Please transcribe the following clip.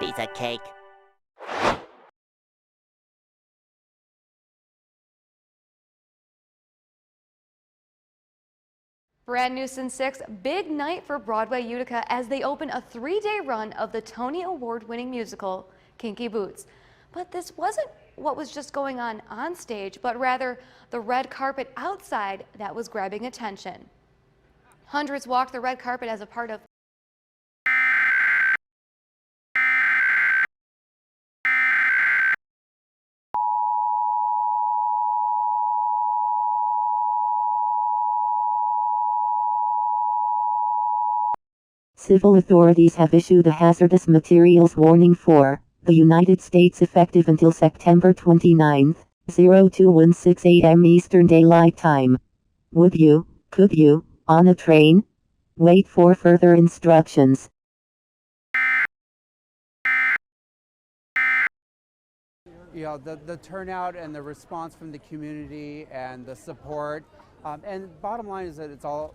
piece of cake. Brand new since 6, big night for Broadway Utica as they open a 3-day run of the Tony Award-winning musical, Kinky Boots. But this wasn't what was just going on stage, but rather the red carpet outside that was grabbing attention. Hundreds walked the red carpet as a part of Civil authorities have issued a hazardous materials warning for the United States effective until September 29, 0216 a.m. Eastern Daylight Time. Could you, on a train? Wait for further instructions. You know, the turnout and the response from the community and the support. And bottom line is that it's all